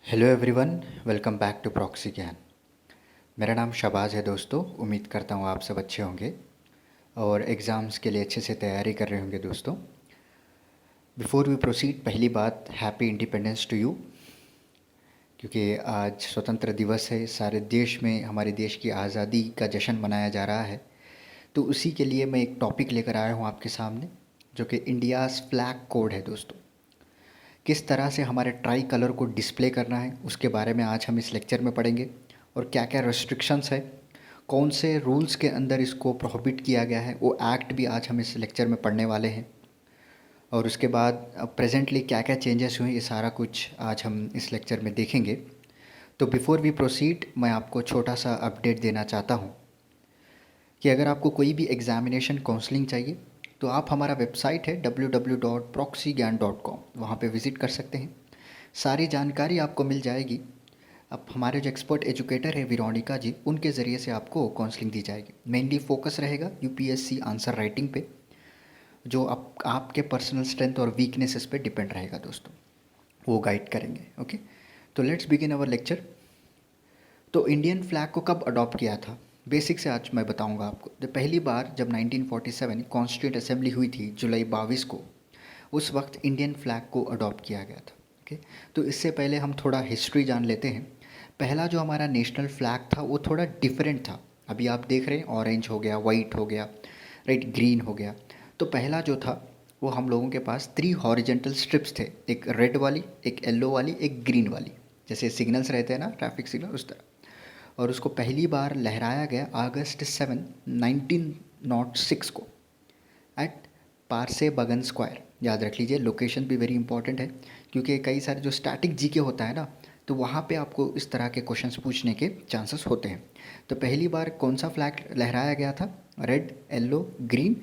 Hello everyone, welcome back to proxy Gyan. मेरा नाम शबाज़ है दोस्तों। उम्मीद करता हूँ आप सब अच्छे होंगे और एग्ज़ाम्स के लिए अच्छे से तैयारी कर रहे होंगे दोस्तों। बिफोर वी प्रोसीड, पहली बात हैप्पी इंडिपेंडेंस टू यू, क्योंकि आज स्वतंत्र दिवस है। सारे देश में हमारे देश की आज़ादी का जश्न मनाया जा रहा है। तो उसी के लिए मैं एक टॉपिक लेकर आया हूँ आपके सामने, जो कि इंडियाज़ फ्लैग कोड है दोस्तों। किस तरह से हमारे ट्राई कलर को डिस्प्ले करना है उसके बारे में आज हम इस लेक्चर में पढ़ेंगे। और क्या क्या रेस्ट्रिक्शंस है, कौन से रूल्स के अंदर इसको प्रोहिबिट किया गया है, वो एक्ट भी आज हम इस लेक्चर में पढ़ने वाले हैं। और उसके बाद प्रेजेंटली क्या क्या चेंजेस हुए, ये सारा कुछ आज हम इस लेक्चर में देखेंगे। तो बिफ़ोर वी प्रोसीड, मैं आपको छोटा सा अपडेट देना चाहता हूँ कि अगर आपको कोई भी एग्ज़ामिनेशन काउंसलिंग चाहिए तो आप, हमारा वेबसाइट है www.proxygyan.com, वहाँ पे विज़िट कर सकते हैं। सारी जानकारी आपको मिल जाएगी। अब हमारे जो एक्सपर्ट एजुकेटर है विरोनिका जी, उनके ज़रिए से आपको काउंसलिंग दी जाएगी। मेनली फोकस रहेगा यूपीएससी आंसर राइटिंग पे, जो आपके पर्सनल स्ट्रेंथ और वीकनेसेस पे डिपेंड रहेगा दोस्तों, वो गाइड करेंगे। ओके, तो लेट्स बिगिन अवर लेक्चर। तो इंडियन फ्लैग को कब अडॉप्ट किया था, बेसिक से आज मैं बताऊंगा आपको। तो पहली बार जब 1947 कॉन्स्टिट्यूंट असेंबली हुई थी जुलाई 22 को, उस वक्त इंडियन फ्लैग को अडॉप्ट किया गया था। ओके, तो इससे पहले हम थोड़ा हिस्ट्री जान लेते हैं। पहला जो हमारा नेशनल फ्लैग था वो थोड़ा डिफरेंट था। अभी आप देख रहे हैं ऑरेंज हो गया, वाइट हो गया, राइट, ग्रीन हो गया। तो पहला जो था वो हम लोगों के पास 3 हॉरिजेंटल स्ट्रिप्स थे, एक रेड वाली, एक येलो वाली, एक ग्रीन वाली, जैसे सिग्नल्स रहते हैं ना, ट्रैफिक सिग्नल, उस तरह। और उसको पहली बार लहराया गया अगस्त 1906 को एट पारसे बगन स्क्वायर। याद रख लीजिए, लोकेशन भी वेरी इंपॉर्टेंट है, क्योंकि कई सारे जो स्टैटिक जीके होता है ना, तो वहाँ पे आपको इस तरह के क्वेश्चंस पूछने के चांसेस होते हैं। तो पहली बार कौन सा फ्लैग लहराया गया था, रेड, येलो, ग्रीन,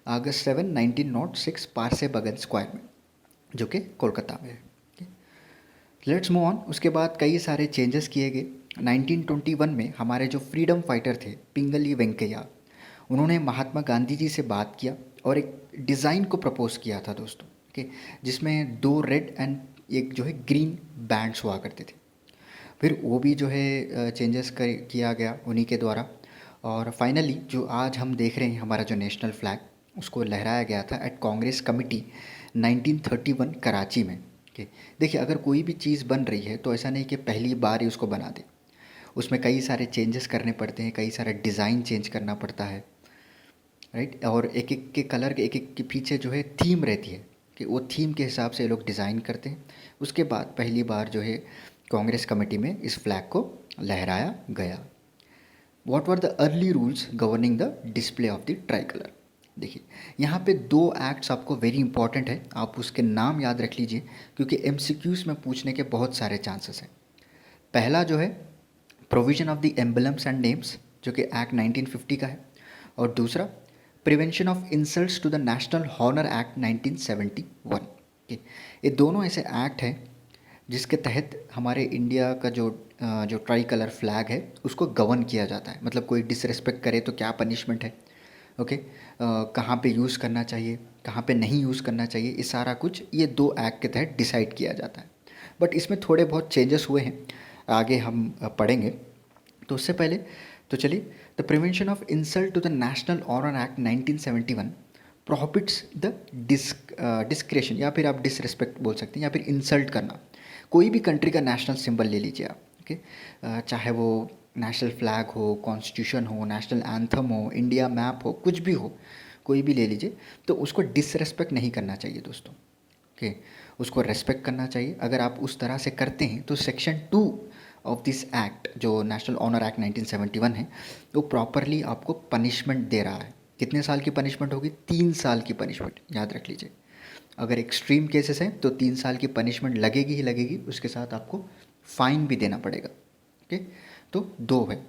अगस्त 7 1906 पारसे बगन स्क्वायर में, जो कि कोलकाता में है। Let's move on. उसके बाद कई सारे चेंजेस किए गए। 1921 में हमारे जो फ्रीडम फाइटर थे पिंगली वेंकैया, उन्होंने महात्मा गांधी जी से बात किया और एक डिज़ाइन को प्रपोज किया था दोस्तों, ओके, जिसमें 2 रेड एंड एक जो है ग्रीन बैंड्स हुआ करते थे। फिर वो भी जो है चेंजेस किया गया उन्हीं के द्वारा। और फाइनली जो आज हम देख रहे हैं हमारा जो नेशनल फ्लैग, उसको लहराया गया था एट कांग्रेस कमिटी 1931 कराची में। ओके, देखिए, अगर कोई भी चीज़ बन रही है तो ऐसा नहीं कि पहली बार ही उसको बना दे, उसमें कई सारे चेंजेस करने पड़ते हैं, कई सारा डिज़ाइन चेंज करना पड़ता है, राइट। और एक एक के कलर के, एक एक के पीछे जो है थीम रहती है, कि वो थीम के हिसाब से लोग डिज़ाइन करते हैं। उसके बाद पहली बार जो है कांग्रेस कमेटी में इस फ्लैग को लहराया गया। What were the early rules governing the display of the try colour. देखिए, यहाँ पे 2 एक्ट्स आपको वेरी इंपॉर्टेंट है, आप उसके नाम याद रख लीजिए, क्योंकि एमसीक्यूज़ में पूछने के बहुत सारे चांसेस हैं। पहला जो है provision of the emblems and names, जो कि एक्ट 1950 का है। और दूसरा prevention of insults to the national honour act 1971। ये दोनों ऐसे एक्ट हैं जिसके तहत हमारे इंडिया का जो ट्राई कलर फ्लैग है उसको गवर्न किया जाता है। मतलब कोई डिसरेस्पेक्ट करे तो क्या पनिशमेंट है, ओके, कहाँ पे यूज़ करना चाहिए, कहाँ पे नहीं यूज़ करना चाहिए, ये सारा कुछ ये 2 एक्ट के तहत डिसाइड किया जाता है। बट इसमें थोड़े बहुत चेंजेस हुए हैं, आगे हम पढ़ेंगे। तो उससे पहले तो चलिए, the prevention of insult to the national honour act 1971 prohibits the discretion, या फिर आप डिसरिस्पेक्ट बोल सकते हैं, या फिर इंसल्ट करना। कोई भी कंट्री का नेशनल सिंबल ले लीजिए आप, ओके, चाहे वो नेशनल फ्लैग हो, कॉन्स्टिट्यूशन हो, नेशनल एंथम हो, इंडिया मैप हो, कुछ भी हो, कोई भी ले लीजिए, तो उसको डिसरेस्पेक्ट नहीं करना चाहिए दोस्तों, ओके, उसको रेस्पेक्ट करना चाहिए। अगर आप उस तरह से करते हैं तो सेक्शन 2 ऑफ दिस एक्ट, जो नेशनल ऑनर एक्ट 1971 है, वो प्रॉपरली आपको पनिशमेंट दे रहा है। कितने साल की पनिशमेंट होगी? 3 साल की पनिशमेंट, याद रख लीजिए। अगर एक्सट्रीम केसेस हैं तो 3 साल की पनिशमेंट लगेगी ही लगेगी, उसके साथ आपको फ़ाइन भी देना पड़ेगा, ओके। तो 2 है।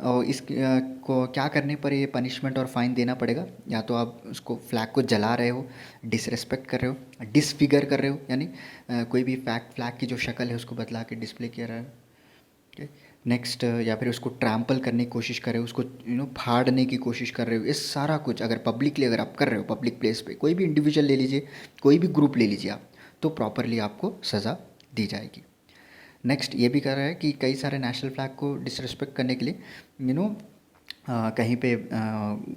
और इस को क्या करने पर ये पनिशमेंट और फ़ाइन देना पड़ेगा? या तो आप उसको फ्लैग को जला रहे हो, डिसरेस्पेक्ट कर रहे हो, डिसफिगर कर रहे हो, यानी कोई भी फ्लैग की जो शक्ल है उसको बदला के डिस्प्ले किया रहा है, ओके। नेक्स्ट, या फिर उसको ट्रैम्पल करने की कोशिश कर रहे हो, उसको फाड़ने की कोशिश कर रहे हो, ये सारा कुछ अगर पब्लिकली अगर आप कर रहे हो, पब्लिक प्लेस पे, कोई भी इंडिविजुअल ले लीजिए, कोई भी ग्रुप ले लीजिए आप, तो प्रॉपरली आपको सज़ा दी जाएगी। नेक्स्ट ये भी कर रहा है कि कई सारे नेशनल फ्लैग को डिसरिस्पेक्ट करने के लिए यू नो कहीं पे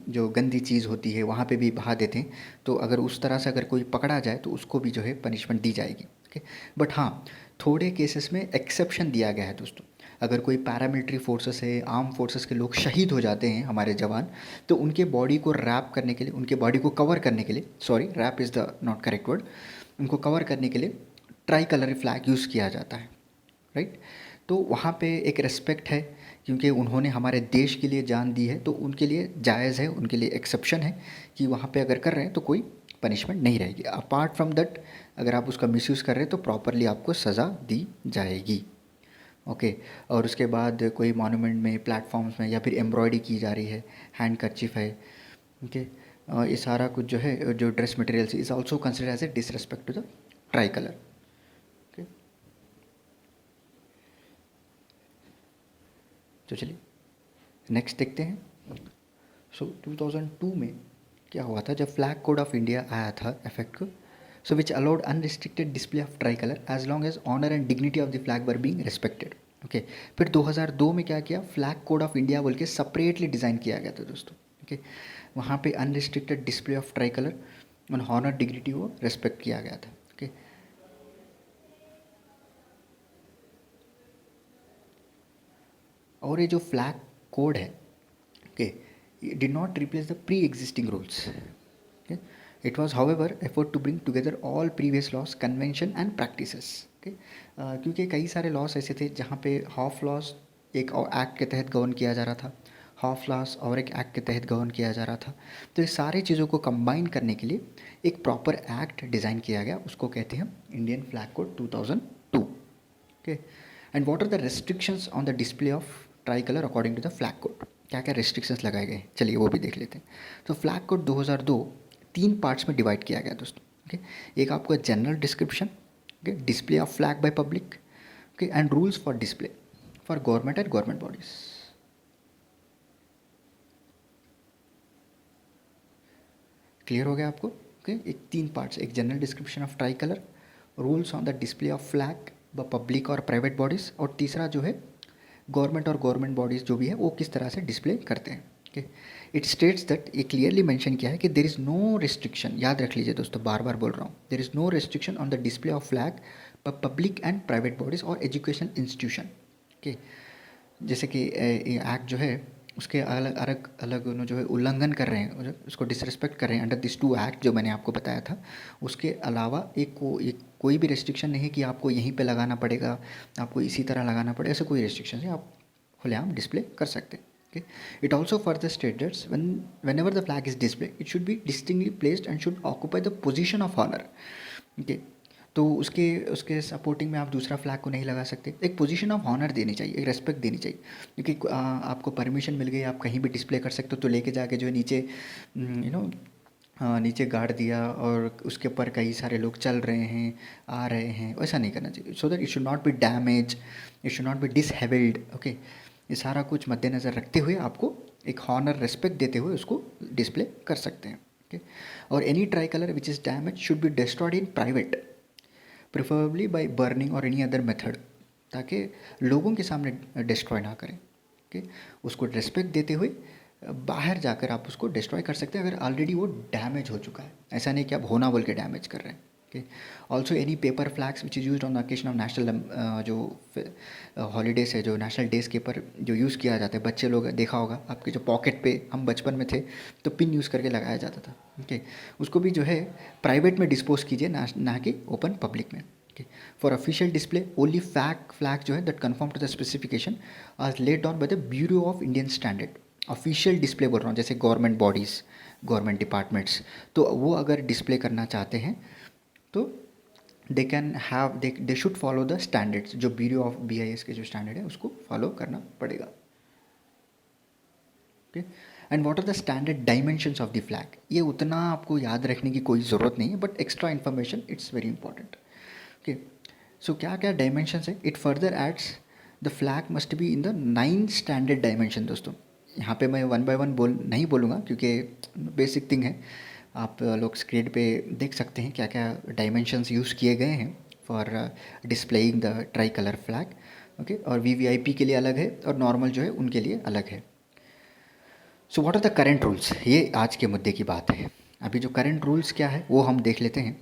जो गंदी चीज़ होती है वहाँ पे भी बहा देते हैं, तो अगर उस तरह से अगर कोई पकड़ा जाए तो उसको भी जो है पनिशमेंट दी जाएगी। ओके, बट हाँ, थोड़े केसेस में एक्सेप्शन दिया गया है दोस्तों। अगर कोई पैरामिलिट्री फोर्सेस है, आर्म फोर्सेस के लोग शहीद हो जाते हैं हमारे जवान, तो उनके बॉडी को रैप करने के लिए, उनके बॉडी को कवर करने के लिए, sorry wrap is the not correct word, उनको कवर करने के लिए ट्राई कलर फ्लैग यूज़ किया जाता है, राइट। तो वहाँ पे एक रिस्पेक्ट है, क्योंकि उन्होंने हमारे देश के लिए जान दी है, तो उनके लिए जायज़ है, उनके लिए एक्सेप्शन है कि वहाँ पे अगर कर रहे हैं तो कोई पनिशमेंट नहीं रहेगी। अपार्ट फ्रॉम दैट, अगर आप उसका मिसयूज़ कर रहे हैं तो प्रॉपरली आपको सज़ा दी जाएगी। ओके, और उसके बाद कोई मॉन्यूमेंट में, प्लेटफॉर्म्स में या फिर एम्ब्रॉयडरी की जा रही है, हैंड कर्चीफ है, ओके, ये सारा कुछ जो है, जो dress materials is also consider as a disrespect to the tricolour. Okay, तो चलिए नेक्स्ट देखते हैं। सो 2002 में क्या हुआ था, जब फ्लैग कोड ऑफ इंडिया आया था इफेक्ट को, so which allowed unrestricted display of tricolour as long as honour and dignity of the flag were being respected. Okay, फिर 2002 में क्या किया, फ्लैग कोड ऑफ इंडिया बोल के सेपरेटली डिज़ाइन किया गया था दोस्तों। ओके, वहाँ पे unrestricted display of try colour और हॉनर डिग्निटी को रेस्पेक्ट किया गया था। ओके, और ये जो फ्लैग कोड है, okay, it did not replace the pre-existing rules. Okay, it was however effort to bring together all previous laws, convention and practices. Okay, क्योंकि कई सारे लॉस ऐसे थे जहाँ पे हाफ लॉस एक एक्ट के तहत गवर्न किया जा रहा था, हाफ लॉस और एक एक्ट के तहत गवर्न किया जा रहा था, तो ये सारी चीज़ों को कंबाइन करने के लिए एक प्रॉपर एक्ट डिज़ाइन किया गया, उसको कहते हैं Indian flag code 2002। Okay, and what are the restrictions on the display of tricolour according to the flag code, क्या क्या रेस्ट्रिक्शंस लगाए गए, चलिए वो भी देख लेते हैं। तो फ्लैग कोड 2002 तीन पार्ट्स में डिवाइड किया गया दोस्तों। ओके, एक आपका general description, okay, display of flag by public, okay, and rules for display for government and government bodies. Clear हो गया आपको? ओके, एक तीन पार्ट्स, एक general description of try colour, rules on the display of flag ब public और private bodies, और तीसरा जो है गवर्नमेंट और गवर्नमेंट बॉडीज़ जो भी है वो किस तरह से डिस्प्ले करते हैं। ओके, इट स्टेट्स दैट, ये क्लियरली मेंशन किया है कि देर इज़ नो रिस्ट्रिक्शन, याद रख लीजिए दोस्तों, बार बार बोल रहा हूँ, there is no restriction on the display of flag public and private bodies और एजुकेशन इंस्टीट्यूशन। ओके, जैसे कि एक्ट जो है उसके अलग अलग अलग जो है उल्लंघन कर रहे हैं, उसको डिसरिस्पेक्ट कर रहे हैं अंडर दिस टू एक्ट जो मैंने आपको बताया था, उसके अलावा एक कोई भी रेस्ट्रिक्शन नहीं है कि आपको यहीं पे लगाना पड़ेगा, आपको इसी तरह लगाना पड़ेगा, ऐसे कोई रेस्ट्रिक्शन है, आप खुलेआम डिस्प्ले कर सकते हैं। Okay, it also further states whenever the flag is display it should be distinctly placed and should occupy the position of honour. Okay, तो उसके उसके सपोर्टिंग में आप दूसरा फ्लैग को नहीं लगा सकते, एक पोजीशन ऑफ ऑनर देनी चाहिए, एक रेस्पेक्ट देनी चाहिए, क्योंकि आपको परमिशन मिल गई, आप कहीं भी डिस्प्ले कर सकते हो, तो लेके जाके जो है नीचे नीचे गाड़ दिया और उसके ऊपर कई सारे लोग चल रहे हैं, आ रहे हैं, वैसा नहीं करना चाहिए, so that it should not be damage, it should not be disabled. Okay, ये सारा कुछ मद्देनज़र रखते हुए आपको एक हॉनर रेस्पेक्ट देते हुए उसको डिस्प्ले कर सकते हैं। ओके, और any try colour which is damage should be destroyed in private, preferably by burning और एनी अदर मेथड, ताकि लोगों के सामने डिस्ट्रॉय ना करें। ओके, उसको रिस्पेक्ट देते हुए बाहर जाकर आप उसको डिस्ट्रॉय कर सकते हैं अगर ऑलरेडी वो डैमेज हो चुका है, ऐसा नहीं कि आप होना बोल के डैमेज कर रहे हैं। Okay, also any paper flags which is use on the occasion of national जो हॉलीडेज है, जो नेशनल डेज़ के ऊपर जो यूज़ किया जाता है, बच्चे लोग देखा होगा आपके जो पॉकेट पे, हम बचपन में थे तो पिन यूज़ करके लगाया जाता था। ओके, उसको भी जो है प्राइवेट में डिस्पोज कीजिए, ना कि ओपन पब्लिक में। Okay, for official display only flag जो है that confirm to the specification are laid down by the bureau of Indian standard. Official display बोल रहा हूँ, जैसे गवर्नमेंट बॉडीज़, गवर्नमेंट डिपार्टमेंट्स, तो वो अगर डिस्प्ले करना चाहते हैं तो they can have they should follow the standards, जो ब्यूरो ऑफ BIS के जो स्टैंडर्ड है उसको फॉलो करना पड़ेगा। Okay, and what are the standard dimensions of the flag, ये उतना आपको याद रखने की कोई ज़रूरत नहीं है, but extra information it's very important. Okay, so क्या क्या डायमेंशंस है, it further adds the flag must be in the 9 standard dimension. दोस्तों यहाँ पे मैं वन बाय वन नहीं बोलूँगा क्योंकि बेसिक थिंग है, आप लोग स्क्रीन पे देख सकते हैं क्या क्या डायमेंशंस यूज़ किए गए हैं for displaying the try colour flag. Okay, और वीवीआईपी के लिए अलग है और नॉर्मल जो है उनके लिए अलग है। So what are the current rules, ये आज के मुद्दे की बात है। अभी जो करेंट रूल्स क्या है वो हम देख लेते हैं।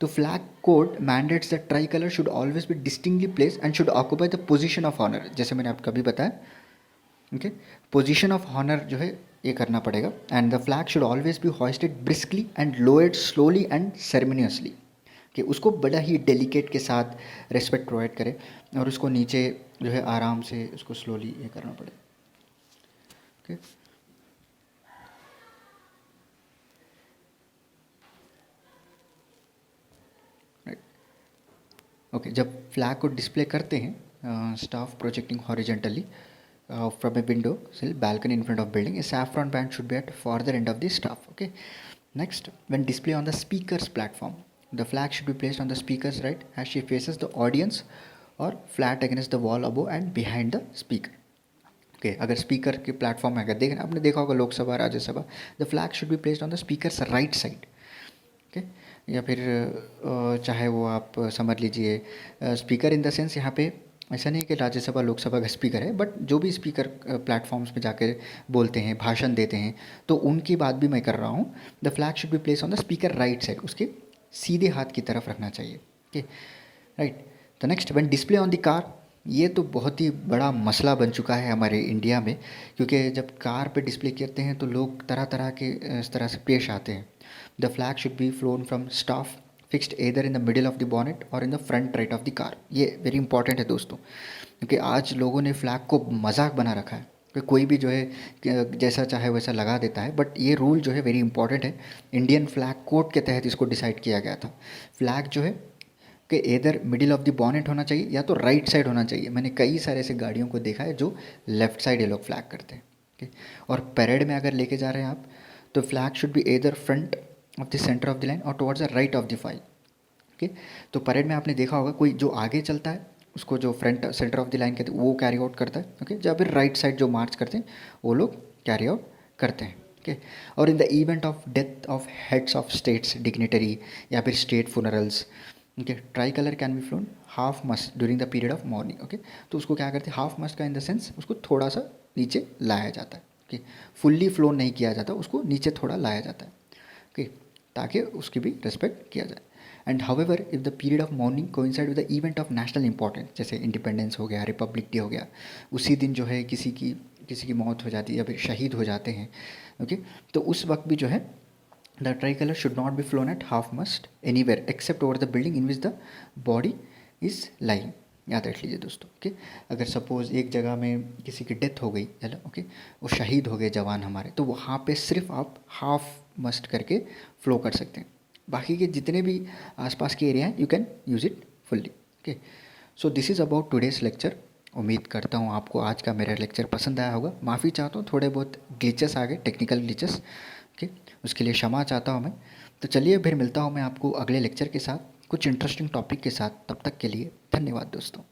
तो flag code mandates the tricolour should always be distinctly place and should occupy the position of honour, जैसे मैंने आपको अभी बताया। ओके, पोजीशन ऑफ ऑनर जो है ये करना पड़ेगा। And the flag should always be hoisted briskly and lowered slowly and ceremoniously, कि उसको बड़ा ही डेलिकेट के साथ रेस्पेक्ट प्रोवाइड करे और उसको नीचे जो है आराम से उसको स्लोली ये करना पड़े। ओके, ओके, जब फ्लैग को डिस्प्ले करते हैं, staff projecting horizontally from a window सिल balcony in front of building, a saffron band should be at farther end of the staff. Okay, next, when display on the speaker's platform, the flag should be placed on the speaker's right as she faces the audience or flat against the wall above and behind the speaker. Okay, अगर speaker के platform में अगर देखें, आपने देखा होगा Lok Sabha Rajya Sabha, the flag should be placed on the speakers right side. Okay, या फिर चाहे वो आप समझ लीजिए स्पीकर इन द सेंस, यहाँ पे ऐसा नहीं कि राज्यसभा लोकसभा का स्पीकर है, बट जो भी स्पीकर प्लेटफॉर्म्स पे जाकर बोलते हैं, भाषण देते हैं, तो उनकी बात भी मैं कर रहा हूँ। The flag should B place on the speaker right side, उसके सीधे हाथ की तरफ रखना चाहिए। Okay, right. The next, when display on the car, ये तो बहुत ही बड़ा मसला बन चुका है हमारे इंडिया में, क्योंकि जब कार पे डिस्प्ले करते हैं तो लोग तरह तरह के इस तरह से पेश आते हैं। The flag should be flown from staff fixed either in the middle of the bonnet और in the front right of the car. ये वेरी इंपॉर्टेंट है दोस्तों, क्योंकि आज लोगों ने फ्लैग को मजाक बना रखा है कि कोई भी जो है जैसा चाहे वैसा लगा देता है, बट ये रूल जो है वेरी इंपॉर्टेंट है। इंडियन फ्लैग कोड के तहत इसको डिसाइड किया गया था। फ्लैग जो है कि इधर मिडिल ऑफ द बॉनेट होना चाहिए या तो राइट साइड होना चाहिए। मैंने कई सारे ऐसे गाड़ियों को देखा है जो लेफ़्ट साइड ये लोग फ्लैग करते हैं। ओके, और परेड में अगर लेके जा रहे हैं आप, तो flag should be either front of the centre of the line और towards the right of the file. Okay, तो परेड में आपने देखा होगा कोई जो आगे चलता है उसको जो front centre of the line कहते हैं वो कैरी आउट करता है। ओके, जब फिर राइट साइड जो मार्च करते हैं वो लोग कैरी आउट करते हैं। ओके, और in the event of death of heads of states dignitary या फिर state funerals, okay, tricolour can be flown half mast during the period of mourning. Okay, तो उसको क्या करते हैं, हाफ मस्ट का इन द सेंस उसको थोड़ा सा नीचे लाया जाता है। ओके, फुल्ली फ्लोन नहीं किया जाता, उसको नीचे थोड़ा लाया जाता है। ओके, ताकि उसकी भी रिस्पेक्ट किया जाए। And however if the period of morning coincide with the event of national importance, जैसे इंडिपेंडेंस हो गया, रिपब्लिक डे हो गया, उसी दिन जो है किसी की मौत हो जाती है या फिर शहीद हो जाते हैं। ओके, तो उस वक्त भी जो है the tri should not be flown at half mast anywhere except over the building in which the body is lying. याद रख लीजिए दोस्तों। ओके, अगर सपोज़ एक जगह में किसी की डेथ हो गई, चलो ओके, वो शहीद हो गए जवान हमारे, तो वहाँ पे सिर्फ आप हाफ मस्ट करके फ्लो कर सकते हैं। बाकी के जितने भी आसपास के एरिया हैं you can use it fully. Okay, so this is about today's lecture. उम्मीद करता हूँ आपको आज का मेरा लेक्चर पसंद आया होगा। माफ़ी चाहता हूँ, थोड़े बहुत ग्लिचेस आ गए, टेक्निकल ग्लिचेस। ओके, उसके लिए क्षमा चाहता हूँ मैं। तो चलिए फिर मिलता हूँ मैं आपको अगले लेक्चर के साथ कुछ इंटरेस्टिंग टॉपिक के साथ। तब तक के लिए धन्यवाद दोस्तों।